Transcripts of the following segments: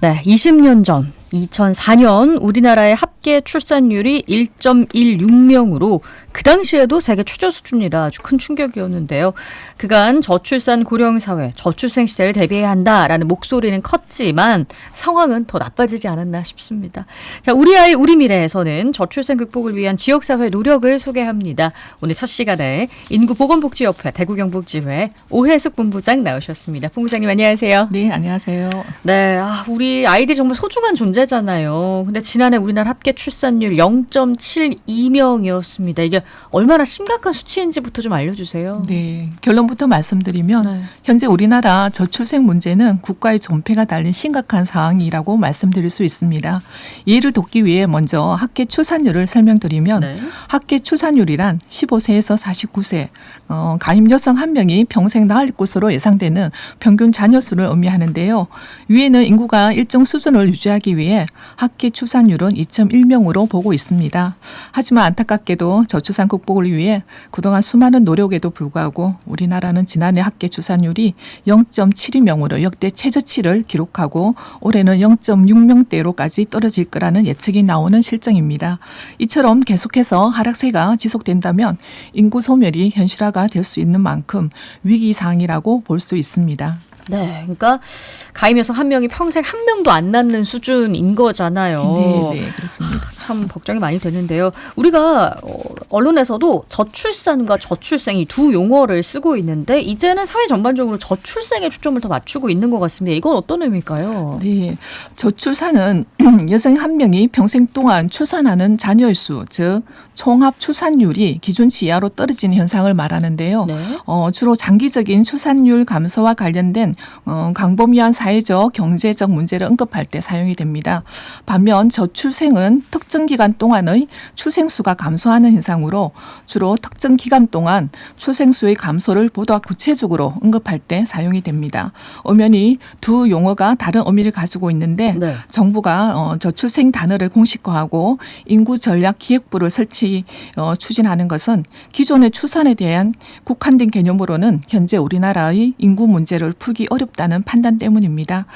네, 20년 전 2004년 우리나라의 합계 출산율이 1.16명으로 그 당시에도 세계 최저 수준이라 아주 큰 충격이었는데요. 그간 저출산 고령사회, 저출생 시대를 대비해야 한다라는 목소리는 컸지만 상황은 더 나빠지지 않았나 싶습니다. 자, 우리 아이 우리 미래에서는 저출생 극복을 위한 지역사회 노력을 소개합니다. 오늘 첫 시간에 인구보건복지협회 대구경북지회 오혜숙 본부장 나오셨습니다. 본부장님 안녕하세요. 네, 안녕하세요. 네, 우리 아이들이 정말 소중한 존재잖아요. 근데 지난해 우리나라 합계 출산율 0.72명이었습니다. 이게 얼마나 심각한 수치인지부터 좀 알려주세요. 네, 결론부터 말씀드리면 현재 우리나라 저출생 문제는 국가의 존폐가 달린 심각한 상황이라고 말씀드릴 수 있습니다. 이해를 돕기 위해 먼저 합계 출산율을 설명드리면 합계 출산율이란 15세에서 49세 가임 여성 1명이 평생 낳을 것으로 예상되는 평균 자녀 수를 의미하는데요. 위에는 인구가 일정 수준을 유지하기 위해 합계 출산율은 2.1명으로 보고 있습니다. 하지만 안타깝게도 저출산 극복을 위해 그동안 수많은 노력에도 불구하고 우리나라는 지난해 합계 출산율이 0.72명으로 역대 최저치를 기록하고 올해는 0.6명대로까지 떨어질 거라는 예측이 나오는 실정입니다. 이처럼 계속해서 하락세가 지속된다면 인구 소멸이 현실화가 될 수 있는 만큼 위기 상황이라고 볼 수 있습니다. 네, 그러니까 가임 여성 1명이 평생 1명도 안 낳는 수준인 거잖아요. 네, 그렇습니다. 참 걱정이 많이 되는데요. 우리가 언론에서도 저출산과 저출생 이 두 용어를 쓰고 있는데 이제는 사회 전반적으로 저출생에 초점을 더 맞추고 있는 것 같습니다. 이건 어떤 의미일까요? 네, 저출산은 여성 1명이 평생 동안 출산하는 자녀의 수, 즉 총합 출산율이 기준치 이하로 떨어지는 현상을 말하는데요. 네. 주로 장기적인 출산율 감소와 관련된 광범위한 사회적, 경제적 문제를 언급할 때 사용이 됩니다. 반면 저출생은 특정 기간 동안의 출생수가 감소하는 현상으로 주로 특정 기간 동안 출생수의 감소를 보다 구체적으로 언급할 때 사용이 됩니다. 엄연히 두 용어가 다른 의미를 가지고 있는데 정부가 저출생 단어를 공식화하고 인구전략기획부를 추진하는 것은 기존의 출산에 대한 국한된 개념으로는 현재 우리나라의 인구 문제를 풀기 어렵다는 판단 때문입니다.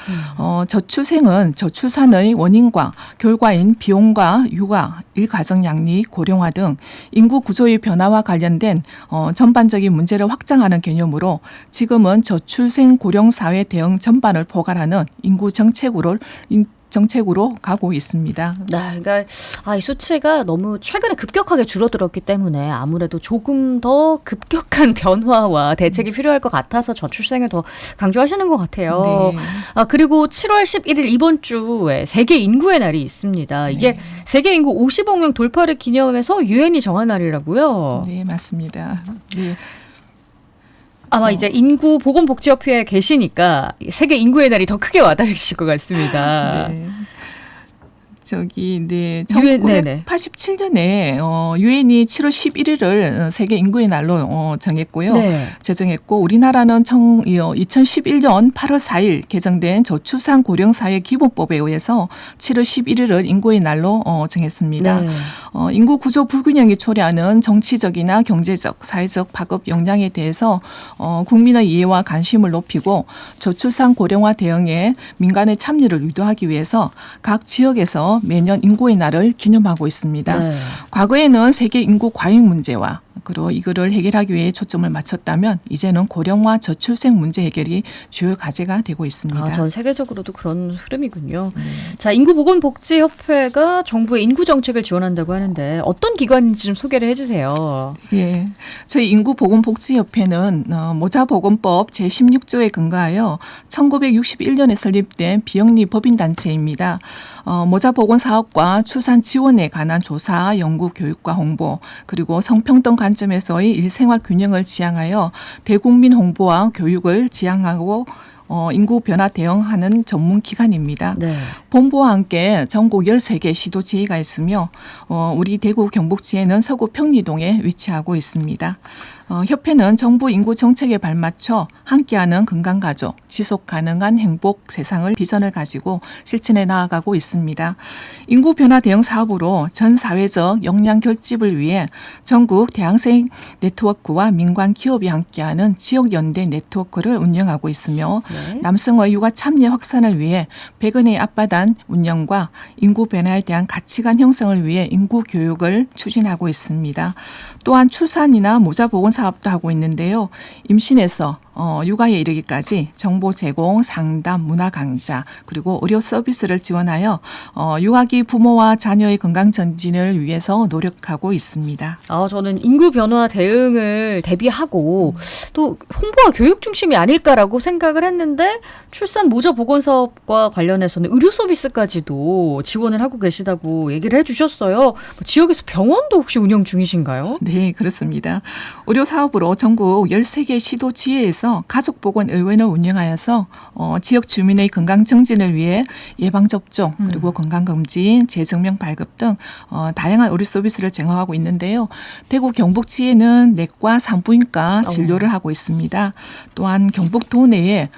저출생은 저출산의 원인과 결과인 비용과 육아, 일가정 양리, 고령화 등 인구 구조의 변화와 관련된 전반적인 문제를 확장하는 개념으로 지금은 저출생 고령 사회 대응 전반을 포괄하는 인구 정책으로 가고 있습니다. 네, 그러니까 이 수치가 너무 최근에 급격하게 줄어들었기 때문에 아무래도 조금 더 급격한 변화와 대책이 필요할 것 같아서 저출생을 더 강조하시는 것 같아요. 네. 그리고 7월 11일 이번 주에 세계 인구의 날이 있습니다. 이게 세계 인구 50억 명 돌파를 기념해서 유엔이 정한 날이라고요? 네, 맞습니다. 네. 아마 이제 인구보건복지협회에 계시니까 세계 인구의 날이 더 크게 와닿으실 것 같습니다. 네. 1987년에 유엔이 7월 11일을 세계 인구의 날로 정했고요. 제정했고 우리나라는 2011년 8월 4일 개정된 저출산 고령사회 기본법에 의해서 7월 11일을 인구의 날로 정했습니다. 인구 구조 불균형이 초래하는 정치적이나 경제적, 사회적 파급 역량에 대해서 국민의 이해와 관심을 높이고 저출산 고령화 대응에 민간의 참여를 유도하기 위해서 각 지역에서 매년 인구의 날을 기념하고 있습니다. 과거에는 세계 인구 과잉 문제와 그리고 이거를 해결하기 위해 초점을 맞췄다면 이제는 고령화 저출생 문제 해결이 주요 과제가 되고 있습니다. 전 세계적으로도 그런 흐름이군요. 자, 인구보건복지협회가 정부의 인구 정책을 지원한다고 하는데 어떤 기관인지 좀 소개를 해주세요. 예, 저희 인구보건복지협회는 모자보건법 제16조에 근거하여 1961년에 설립된 비영리 법인단체입니다. 모자보건 사업과 출산 지원에 관한 조사, 연구, 교육과 홍보 그리고 성평등 관점에서의 일생활 균형을 지향하여 대국민 홍보와 교육을 지향하고 인구 변화 대응하는 전문 기관입니다. 본부와 함께 전국 13개 시도 지회가 있으며 우리 대구 경북지회는 서구 평리동에 위치하고 있습니다. 협회는 정부 인구 정책에 발맞춰 함께하는 건강가족, 지속가능한 행복 세상을 비전을 가지고 실천해 나아가고 있습니다. 인구 변화 대응 사업으로 전 사회적 역량 결집을 위해 전국 대학생 네트워크와 민관 기업이 함께하는 지역연대 네트워크를 운영하고 있으며 네. 남성의 육아 참여 확산을 위해 백은의 앞바단 운영과 인구 변화에 대한 가치관 형성을 위해 인구 교육을 추진하고 있습니다. 또한 출산이나 모자 보건 사업도 하고 있는데요. 임신에서 육아에 이르기까지 정보 제공, 상담, 문화 강좌 그리고 의료 서비스를 지원하여 육아기 부모와 자녀의 건강 전진을 위해서 노력하고 있습니다. 저는 인구 변화 대응을 대비하고 또 홍보와 교육 중심이 아닐까라고 생각을 했는데 출산 모자 보건 사업과 관련해서는 의료 서비스까지도 지원을 하고 계시다고 얘기를 해주셨어요. 뭐 지역에서 병원도 혹시 운영 중이신가요? 네, 그렇습니다. 의료 사업으로 전국 13개 시도 지회에서 가족보건의원을 운영하여서 지역 주민의 건강 정진을 위해 예방접종 그리고 건강검진, 재증명 발급 등 다양한 의료 서비스를 제공하고 있는데요. 대구 경북지에는 내과, 산부인과 진료를 하고 있습니다. 또한 경북도 내에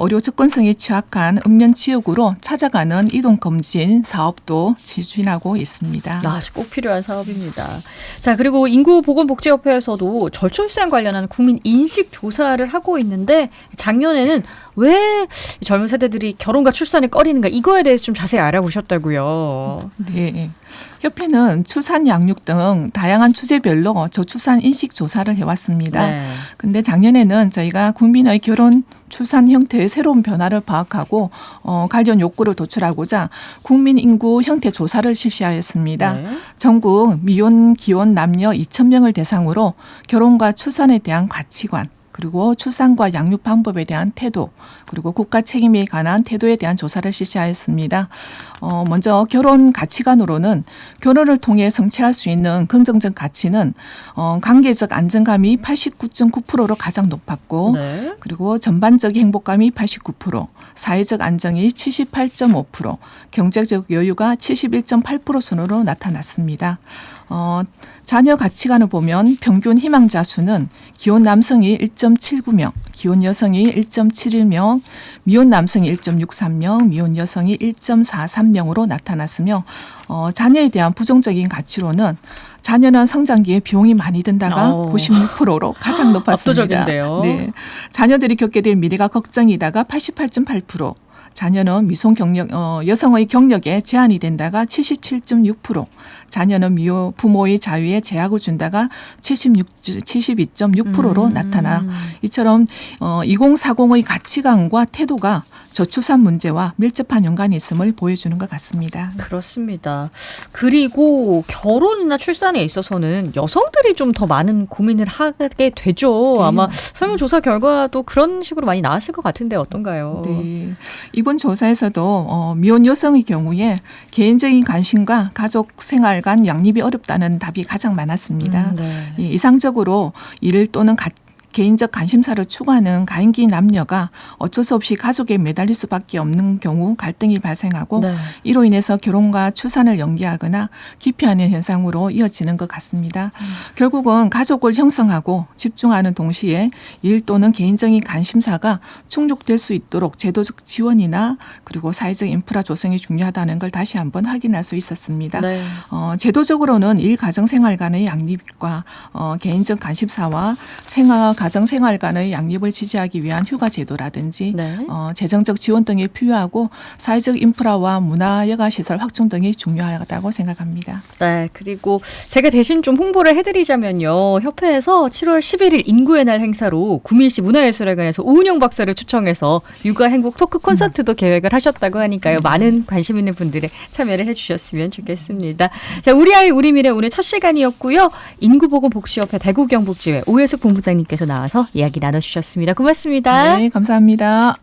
의료 접근성이 취약한 읍면 지역으로 찾아가는 이동검진 사업도 추진하고 있습니다. 꼭 필요한 사업입니다. 자, 그리고 인구보건복지협회에서도 저출산 관련한 국민 인식 조사를 하고 있는데 작년에는 왜 젊은 세대들이 결혼과 출산을 꺼리는가 이거에 대해서 좀 자세히 알아보셨다고요. 네. 협회는 출산, 양육 등 다양한 주제별로 저출산 인식 조사를 해왔습니다. 근데 작년에는 저희가 국민의 결혼, 출산 형태의 새로운 변화를 파악하고 관련 욕구를 도출하고자 국민 인구 형태 조사를 실시하였습니다. 전국 미혼, 기혼 남녀 2,000명을 대상으로 결혼과 출산에 대한 가치관, 그리고 출산과 양육 방법에 대한 태도, 그리고 국가 책임에 관한 태도에 대한 조사를 실시하였습니다. 먼저 결혼 가치관으로는 결혼을 통해 성취할 수 있는 긍정적 가치는 관계적 안정감이 89.9%로 가장 높았고 그리고 전반적인 행복감이 89%, 사회적 안정이 78.5%, 경제적 여유가 71.8% 순으로 나타났습니다. 자녀 가치관을 보면 평균 희망자 수는 기혼 남성이 1.79명, 기혼 여성이 1.71명, 미혼 남성이 1.63명, 미혼 여성이 1.43명으로 나타났으며 자녀에 대한 부정적인 가치로는 자녀는 성장기에 비용이 많이 든다가 96%로 가장 높았습니다. 압도적인데요. 네. 자녀들이 겪게 될 미래가 걱정이다가 88.8%, 자녀는 미성 경력, 여성의 경력에 제한이 된다가 77.6%, 자녀는 부모의 자유에 제약을 준다가 72.6%로 나타나 이처럼 2040의 가치관과 태도가 저출산 문제와 밀접한 연관이 있음을 보여주는 것 같습니다. 그렇습니다. 그리고 결혼이나 출산에 있어서는 여성들이 좀 더 많은 고민을 하게 되죠. 아마 설문조사 결과도 그런 식으로 많이 나왔을 것 같은데 어떤가요? 네. 이번 조사에서도 미혼 여성의 경우에 개인적인 관심과 가족 생활 간 양립이 어렵다는 답이 가장 많았습니다. 이상적으로 일 또는 개인적 관심사를 추구하는 가임기 남녀가 어쩔 수 없이 가족에 매달릴 수밖에 없는 경우 갈등이 발생하고 이로 인해서 결혼과 출산을 연기하거나 기피하는 현상으로 이어지는 것 같습니다. 결국은 가족을 형성하고 집중하는 동시에 일 또는 개인적인 관심사가 충족될 수 있도록 제도적 지원이나 그리고 사회적 인프라 조성이 중요하다는 걸 다시 한번 확인할 수 있었습니다. 제도적으로는 일 가정 생활 간의 양립과 개인적 관심사와 가정 생활 간의 양립을 지지하기 위한 휴가 제도라든지 재정적 지원 등이 필요하고 사회적 인프라와 문화 여가 시설 확충 등이 중요하다고 생각합니다. 네, 그리고 제가 대신 좀 홍보를 해드리자면요. 협회에서 7월 11일 인구의 날 행사로 구미시 문화예술회관에서 오은영 박사를 초청해서 육아 행복 토크 콘서트도 계획을 하셨다고 하니까요. 많은 관심 있는 분들의 참여를 해주셨으면 좋겠습니다. 자, 우리 아이 우리 미래 오늘 첫 시간이었고요. 인구보건복지협회 대구경북지회 오혜숙 본부장님께서 나와서 이야기 나눠주셨습니다. 고맙습니다. 네, 감사합니다.